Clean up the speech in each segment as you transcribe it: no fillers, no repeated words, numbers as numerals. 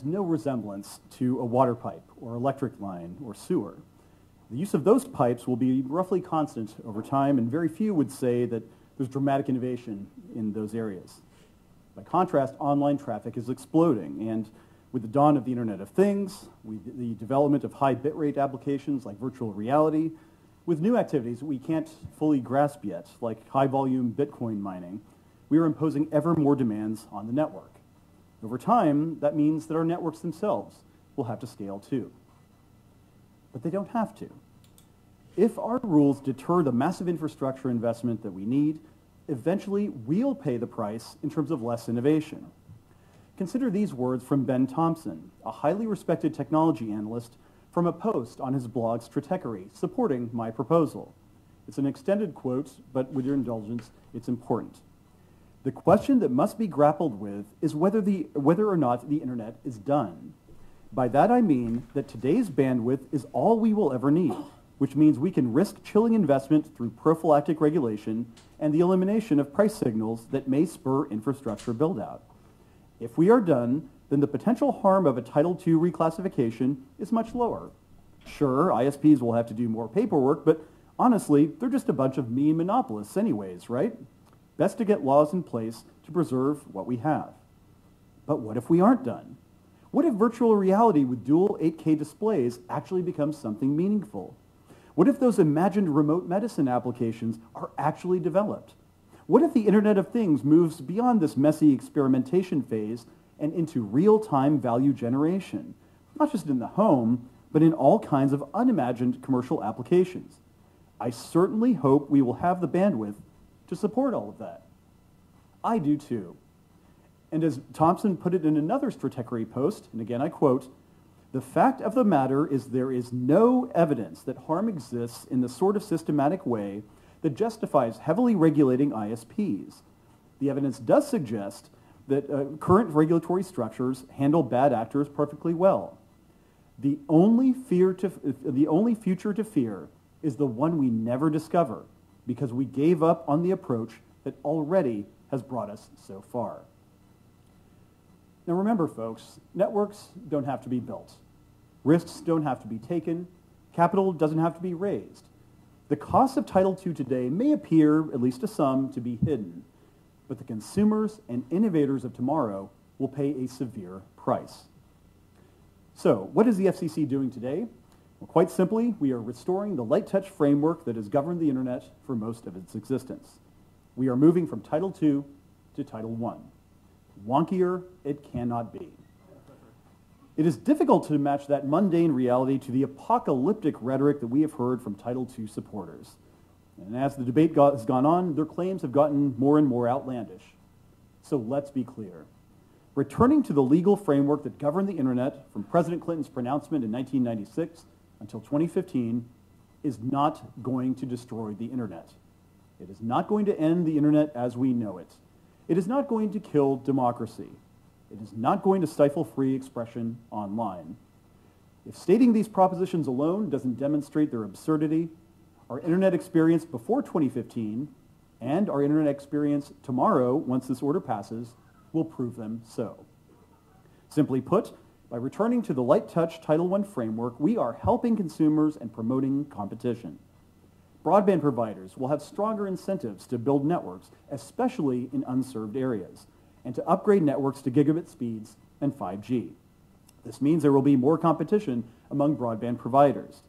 no resemblance to a water pipe or electric line or sewer. The use of those pipes will be roughly constant over time, and very few would say that there's dramatic innovation in those areas. By contrast, online traffic is exploding, and with the dawn of the Internet of Things, with the development of high bitrate applications like virtual reality, with new activities that we can't fully grasp yet, like high-volume Bitcoin mining, we are imposing ever more demands on the network. Over time, that means that our networks themselves will have to scale too. But they don't have to. If our rules deter the massive infrastructure investment that we need, eventually we'll pay the price in terms of less innovation. Consider these words from Ben Thompson, a highly respected technology analyst, from a post on his blog Stratechery supporting my proposal. It's an extended quote, but with your indulgence, it's important. The question that must be grappled with is whether or not the internet is done. By that I mean that today's bandwidth is all we will ever need, which means we can risk chilling investment through prophylactic regulation and the elimination of price signals that may spur infrastructure build-out. If we are done, then the potential harm of a Title II reclassification is much lower. Sure, ISPs will have to do more paperwork, but honestly, they're just a bunch of mean monopolists anyways, right? Best to get laws in place to preserve what we have. But what if we aren't done? What if virtual reality with dual 8K displays actually becomes something meaningful? What if those imagined remote medicine applications are actually developed? What if the Internet of Things moves beyond this messy experimentation phase and into real-time value generation, not just in the home, but in all kinds of unimagined commercial applications? I certainly hope we will have the bandwidth to support all of that. I do too. And as Thompson put it in another Stratechery post, and again I quote, "The fact of the matter is there is no evidence that harm exists in the sort of systematic way that justifies heavily regulating ISPs. The evidence does suggest that current regulatory structures handle bad actors perfectly well. The only future to fear is the one we never discover, because we gave up on the approach that already has brought us so far." Now remember, folks, networks don't have to be built. Risks don't have to be taken. Capital doesn't have to be raised. The costs of Title II today may appear, at least to some, to be hidden, but the consumers and innovators of tomorrow will pay a severe price. So, what is the FCC doing today? Well, quite simply, we are restoring the light touch framework that has governed the internet for most of its existence. We are moving from Title II to Title I. Wonkier it cannot be. It is difficult to match that mundane reality to the apocalyptic rhetoric that we have heard from Title II supporters. And as the debate has gone on, their claims have gotten more and more outlandish. So let's be clear. Returning to the legal framework that governed the internet from President Clinton's pronouncement in 1996 until 2015 is not going to destroy the internet. It is not going to end the internet as we know it. It is not going to kill democracy. It is not going to stifle free expression online. If stating these propositions alone doesn't demonstrate their absurdity, our internet experience before 2015 and our internet experience tomorrow, once this order passes, will prove them so. Simply put, by returning to the light touch Title I framework, we are helping consumers and promoting competition. Broadband providers will have stronger incentives to build networks, especially in unserved areas, and to upgrade networks to gigabit speeds and 5G. This means there will be more competition among broadband providers.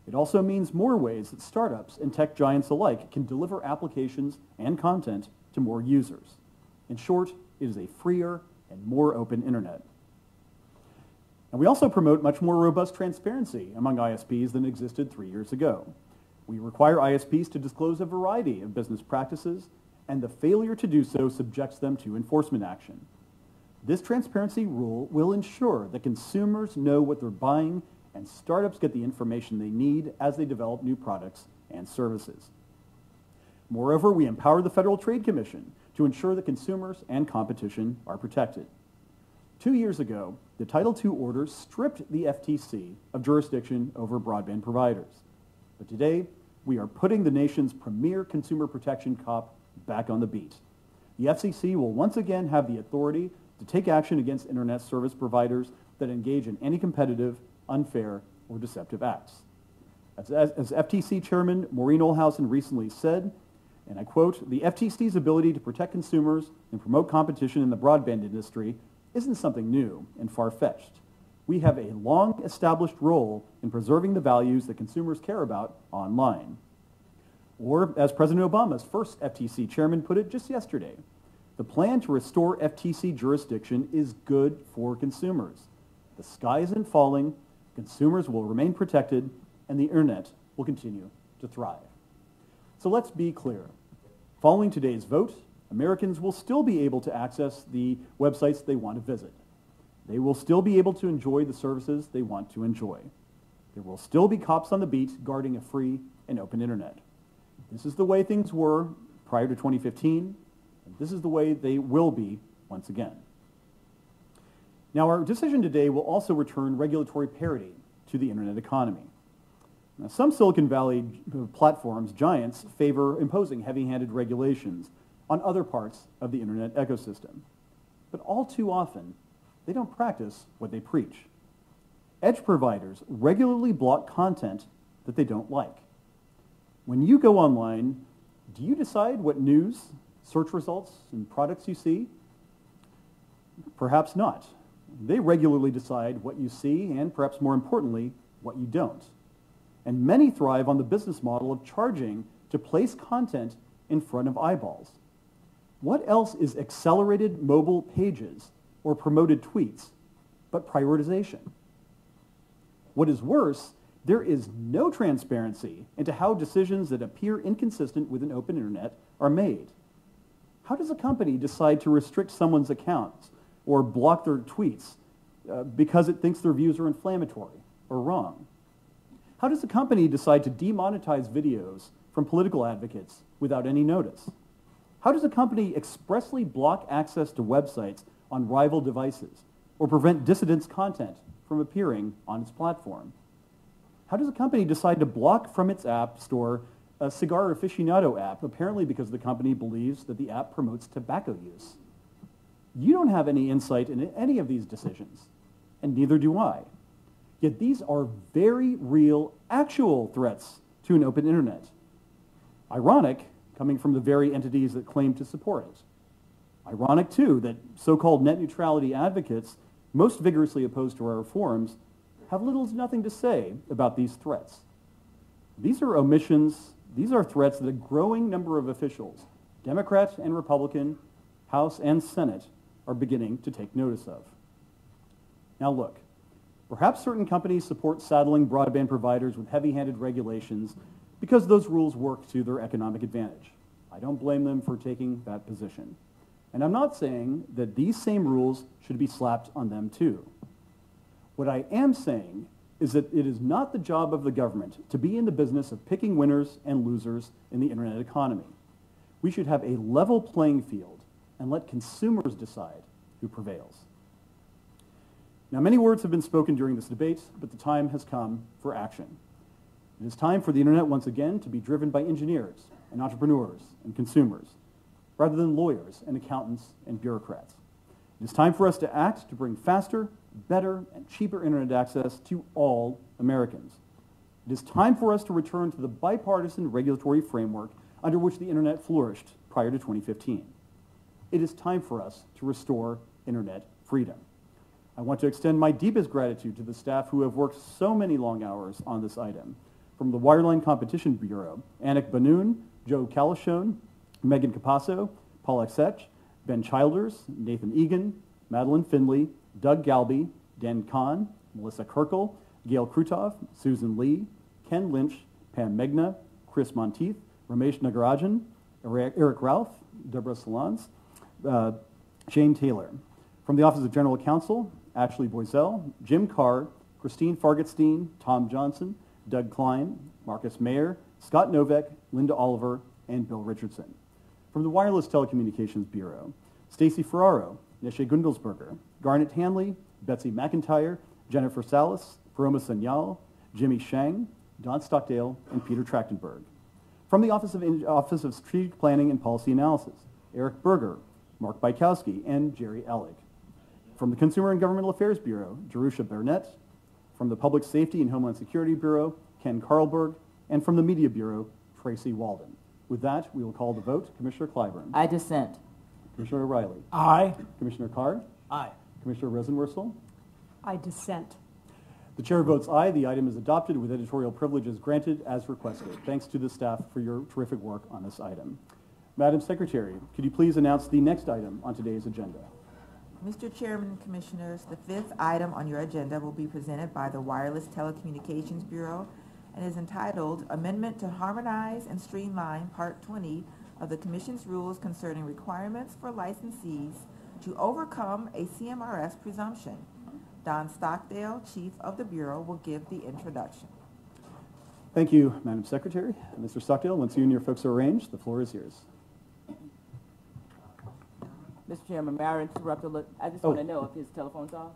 It also means more ways that startups and tech giants alike can deliver applications and content to more users. In short, it is a freer and more open internet. And we also promote much more robust transparency among ISPs than existed 3 years ago. We require ISPs to disclose a variety of business practices, and the failure to do so subjects them to enforcement action. This transparency rule will ensure that consumers know what they're buying and startups get the information they need as they develop new products and services. Moreover, we empower the Federal Trade Commission to ensure that consumers and competition are protected. 2 years ago, the Title II order stripped the FTC of jurisdiction over broadband providers. But today, we are putting the nation's premier consumer protection cop back on the beat. The FCC will once again have the authority to take action against internet service providers that engage in anti-competitive, unfair, or deceptive acts. As FTC Chairman Maureen Olhausen recently said, and I quote, "The FTC's ability to protect consumers and promote competition in the broadband industry isn't something new and far-fetched. We have a long-established role in preserving the values that consumers care about online." Or, as President Obama's first FTC chairman put it just yesterday, "The plan to restore FTC jurisdiction is good for consumers. The sky isn't falling, consumers will remain protected, and the internet will continue to thrive." So let's be clear. Following today's vote, Americans will still be able to access the websites they want to visit. They will still be able to enjoy the services they want to enjoy. There will still be cops on the beat guarding a free and open internet. This is the way things were prior to 2015, and this is the way they will be once again. Now, our decision today will also return regulatory parity to the internet economy. Now, some Silicon Valley platforms, giants, favor imposing heavy-handed regulations on other parts of the internet ecosystem. But all too often, they don't practice what they preach. Edge providers regularly block content that they don't like. When you go online, do you decide what news, search results, and products you see? Perhaps not. They regularly decide what you see and, perhaps more importantly, what you don't. And many thrive on the business model of charging to place content in front of eyeballs. What else is accelerated mobile pages or promoted tweets but prioritization? What is worse, there is no transparency into how decisions that appear inconsistent with an open internet are made. How does a company decide to restrict someone's accounts or block their tweets because it thinks their views are inflammatory or wrong? How does a company decide to demonetize videos from political advocates without any notice? How does a company expressly block access to websites on rival devices or prevent dissidents' content from appearing on its platform? How does a company decide to block from its app store a cigar aficionado app, apparently because the company believes that the app promotes tobacco use? You don't have any insight into any of these decisions, and neither do I. Yet these are very real, actual threats to an open internet. Ironic, coming from the very entities that claim to support it. Ironic, too, that so-called net neutrality advocates, most vigorously opposed to our reforms, have little to nothing to say about these threats. These are omissions, these are threats that a growing number of officials, Democrat and Republican, House and Senate, are beginning to take notice of. Now look, perhaps certain companies support saddling broadband providers with heavy-handed regulations because those rules work to their economic advantage. I don't blame them for taking that position. And I'm not saying that these same rules should be slapped on them too. What I am saying is that it is not the job of the government to be in the business of picking winners and losers in the internet economy. We should have a level playing field and let consumers decide who prevails. Now, many words have been spoken during this debate, but the time has come for action. It is time for the internet once again to be driven by engineers and entrepreneurs and consumers, rather than lawyers and accountants and bureaucrats. It is time for us to act to bring faster, better, and cheaper internet access to all Americans. It is time for us to return to the bipartisan regulatory framework under which the internet flourished prior to 2015. It is time for us to restore internet freedom. I want to extend my deepest gratitude to the staff who have worked so many long hours on this item. From the Wireline Competition Bureau, Anik Banoun, Joe Calishone, Megan Capasso, Paul Exech, Ben Childers, Nathan Egan, Madeline Findley, Doug Galby, Dan Kahn, Melissa Kirkle, Gail Krutov, Susan Lee, Ken Lynch, Pam Megna, Chris Monteith, Ramesh Nagarajan, Eric Ralph, Deborah Salons, Shane Taylor. From the Office of General Counsel, Ashley Boisel, Jim Carr, Christine Fargetstein, Tom Johnson, Doug Klein, Marcus Mayer, Scott Novak, Linda Oliver, and Bill Richardson. From the Wireless Telecommunications Bureau, Stacy Ferraro, Nisha Gundelsberger, Garnet Hanley, Betsy McIntyre, Jennifer Salas, Paroma Sanyal, Jimmy Shang, Don Stockdale, and Peter Trachtenberg. From the Office of Strategic Planning and Policy Analysis, Eric Berger, Mark Bykowski, and Jerry Ellig. From the Consumer and Governmental Affairs Bureau, Jerusha Burnett. From the Public Safety and Homeland Security Bureau, Ken Carlberg. And from the Media Bureau, Tracy Walden. With that, we will call the vote. Commissioner Clyburn. I dissent. Commissioner O'Reilly. Aye. Commissioner Carr. Aye. Commissioner Rosenworcel. I dissent. The chair votes aye. The item is adopted with editorial privileges granted as requested. Thanks to the staff for your terrific work on this item. Madam Secretary, could you please announce the next item on today's agenda? Mr. Chairman and Commissioners, the fifth item on your agenda will be presented by the Wireless Telecommunications Bureau and is entitled Amendment to Harmonize and Streamline Part 20 of the Commission's Rules Concerning Requirements for Licensees to Overcome a CMRS Presumption. Don Stockdale, Chief of the Bureau, will give the introduction. Thank you, Madam Secretary. Mr. Stockdale, once you and your folks are arranged, the floor is yours. Mr. Chairman, may I interrupt a little? I just want to know if his telephone's off.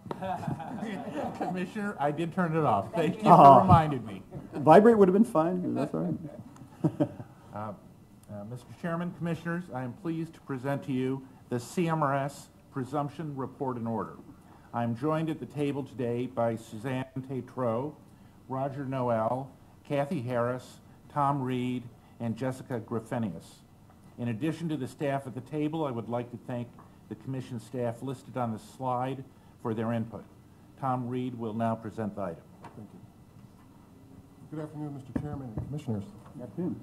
Commissioner, I did turn it off. Thank you for reminding me. Vibrate would have been fine. That's all right. Mr. Chairman, Commissioners, I am pleased to present to you the CMRS Presumption Report and Order. I am joined at the table today by Suzanne Tétrault, Roger Noel, Kathy Harris, Tom Reed, and Jessica Griffenius. In addition to the staff at the table, I would like to thank the Commission staff listed on the slide for their input. Tom Reed will now present the item. Thank you. Good afternoon, Mr. Chairman and Commissioners. Good afternoon.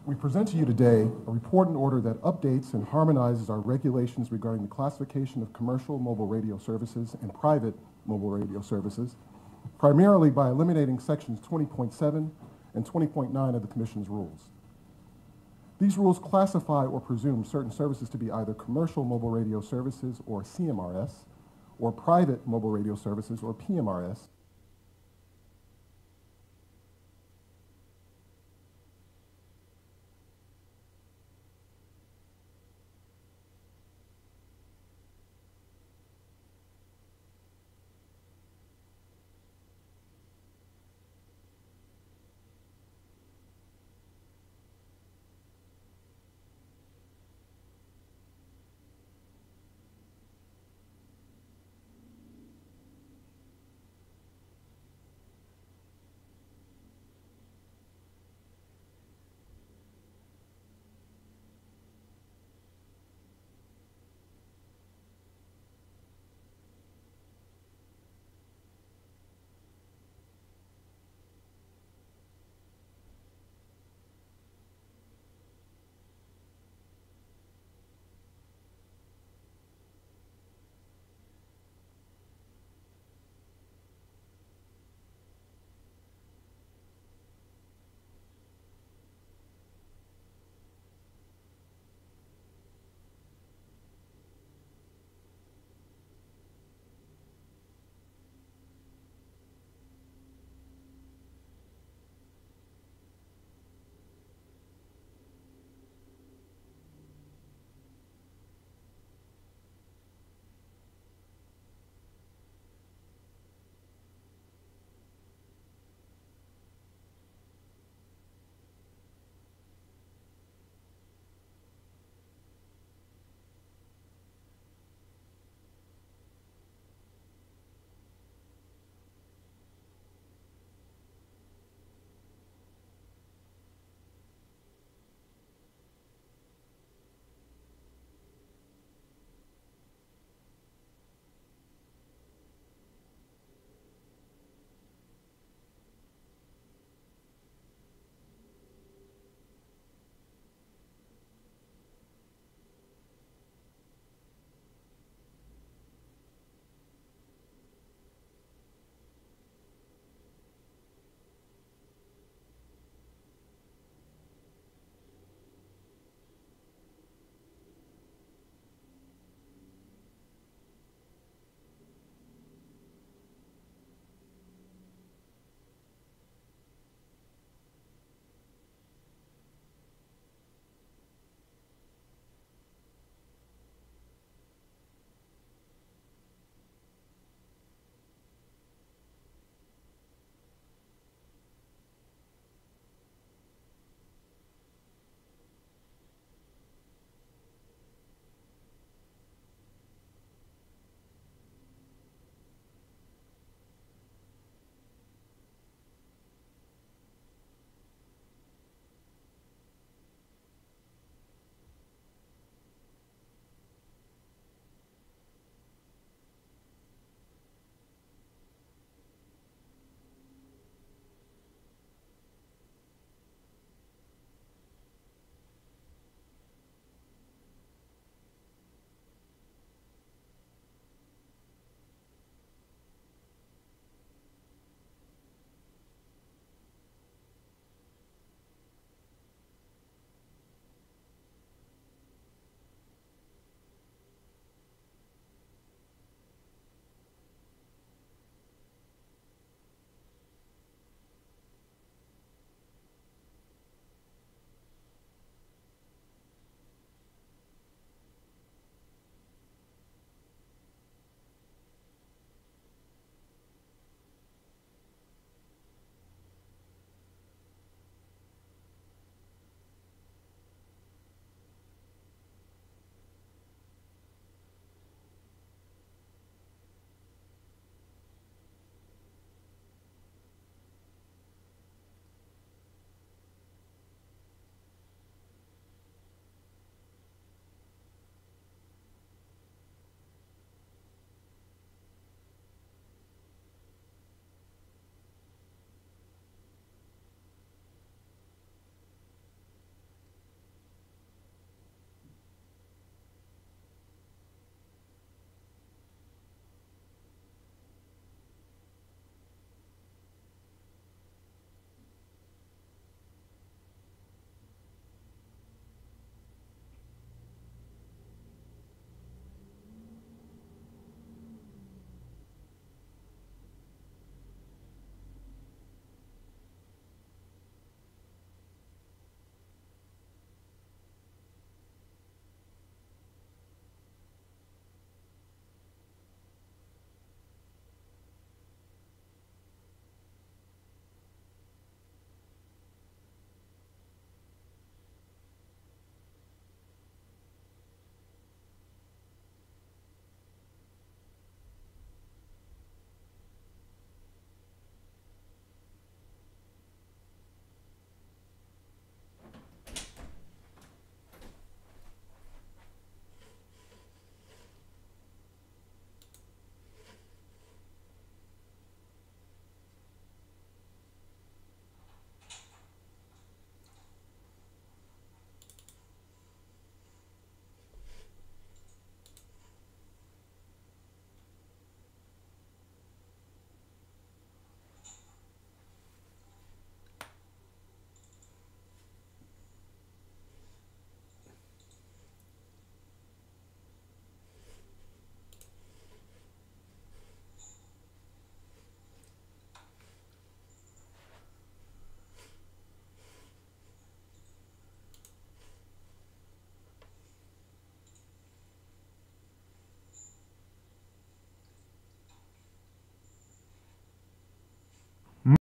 We present to you today a report and order that updates and harmonizes our regulations regarding the classification of commercial mobile radio services and private mobile radio services, primarily by eliminating sections 20.7 and 20.9 of the Commission's rules. These rules classify or presume certain services to be either commercial mobile radio services, or CMRS, or private mobile radio services, or PMRS,